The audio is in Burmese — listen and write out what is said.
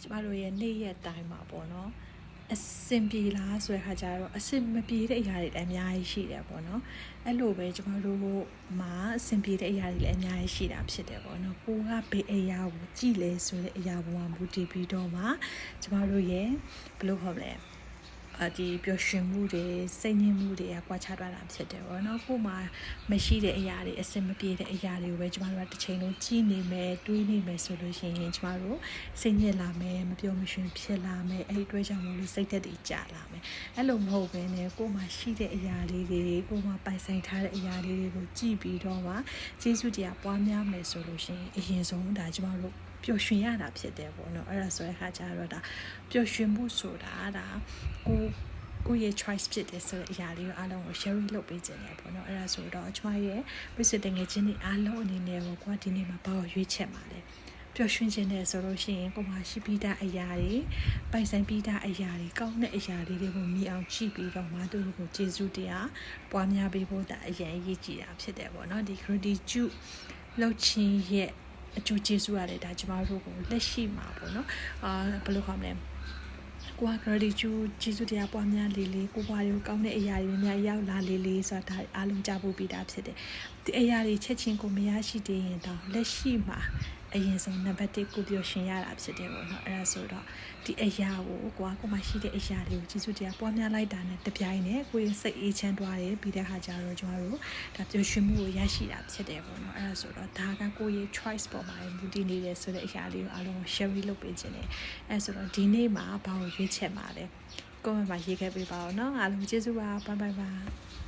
ကျမတို့ရဲ့နေ့ရက်တိုင်းမှာပေါ့နော်အဆင်ပြေလားဆိုတဲ့ခါကျတော့အဆင်မပြေတဲ့အရာတွေလည်းအများကြီးရှိတယ်ပေါ့နော်အဲ့လိုပဲကျမတို့မှာအဆင်ပြေတဲ့အရာတွေလည်းအများကြီးရှိတာဖြစ်တယ်ပေါ့နော်ကိုကဘယ်အရာကိုကြည့်လဲဆိုတဲ့အရာပေါ်မှာမူတည်ပြီးတော့မှကျမတို့ရဲ့ဘယ်လိုခေါ်မလဲဒီပျော်ရွှင်မှုတွေစိတ်ငြိမ်မှုတွေကကွာခြားသွားတာဖြစ်တယ်ပေါ့နော်ကို့မှာမရှိတဲ့အရာတွေအဆင်မပြေတဲ့အရာတွေကိုပဲကျမတို့ကတစ်ချိန်လုံးကြည့်နေမယ်တွေးနေမယ်ဆိုလို့ရှိရင်ကျမတို့စိတ်ညစ်လာမယ်မပျော်မရွှင်ဖြစ်လာမယ်အဲ့ဒီအတွက်ကြောင့်မို့လို့စိတ်သက်တွေကျလာမယ်အဲ့လိုမဟုတ်ဘဲနဲ့ကို့မှာရှိတဲ့အရာလေးတွေကို့မှာပိုင်ဆိုင်ထားတဲ့အရာလေးတွေကိုကြည့်ပြီးတော့မှကျေးဇူးတရားပွားများမယ်ဆိုလို့ရှိရင်အရင်ဆုံးဒါကျမတို့ပျော်ရွှင်ရတာဖြစ်တယ်ပေါ့နော်အဲ့ဒါဆိုတဲ့အခါကျတော့ဒါပျော်ရွှင်မှုဆိုတာဒါကိုယ့်ရဲ့ choice ဖြစ်တယ်ဆိုတဲ့အရာလေးကိုအားလုံးကို share လုပ်ပေးခြင်းတယ်ပေါ့နော်အဲ့ဒါဆိုတော့ကျမရဲ့ပြည့်စုံတဲ့ငယ်ချင်းတွေအားလုံးအနေနဲ့ကိုကွာဒီနေ့မှာဘာကိုရွေးချယ်မှာလဲပျော်ရွှင်ခြင်းနဲ့ဆိုလို့ရှိရင်ကိုယ်မှာရှိပြီးသားအရာတွေပိုင်ဆိုင်ပြီးသားအရာတွေကောင်းတဲ့အရာတွေကိုမြင်အောင်ကြည့်ပြီးတော့မှသူတို့ကိုကျေးဇူးတရားပွားများပေးဖို့ဒါအရင်အရေးကြီးတာဖြစ်တယ်ပေါ့နော်ဒီ gratitude လုပ်ခြင်းရဲ့အကျိုးကျေးဇူးရတယ်ဒါကျမတို့ကိုလက်ရှိမှာပေါ့နော်ဘယ်လိုခေါ်မလဲကိုက gratitude ကျေးဇူးတရားပွားများလေးကိုဘွားတွေကိုကောင်းတဲ့အရာတွေများရောက်လာလေးဆိုတာဒါအားလုံးကြားဖို့ပြီးတာဖြစ်တယ်ဒီအရာတွေချက်ချင်းကိုမရရှိသေးရင်တော့လက်ရှိမှာအရင်ဆုံးနံပါတ်1ကိုပြောရှင်ရတာဖြစ်တယ်ပေါ့နော်အဲ့ဒါဆိုတော့ဒီအရာကိုမှရှိတဲ့အရာတွေကိုကျေးဇူးတရားပွားများလိုက်တာနဲ့တပြိုင်နက်ကိုယ်စိတ်အေးချမ်းသွားတယ်ပြီးတဲ့အခါကျတော့ကျမတို့ဒါပျော်ရွှင်မှုကိုရရှိတာဖြစ်တယ်ပေါ့နော်အဲ့ဒါဆိုတော့ဒါကကိုယ့်ရဲ့ choice ပေါ်မှာမူတည်နေတယ်ဆိုတဲ့အရာလေးကိုအားလုံး share လုပ်ပေးခြင်းတယ်အဲ့ဆိုတော့ဒီနေ့မှာဘာကိုရွေးချယ်မှာလဲcomment မှာရေးခဲ့ပေးပါဦးနော်အားလုံးကျေးဇူးပါbye bye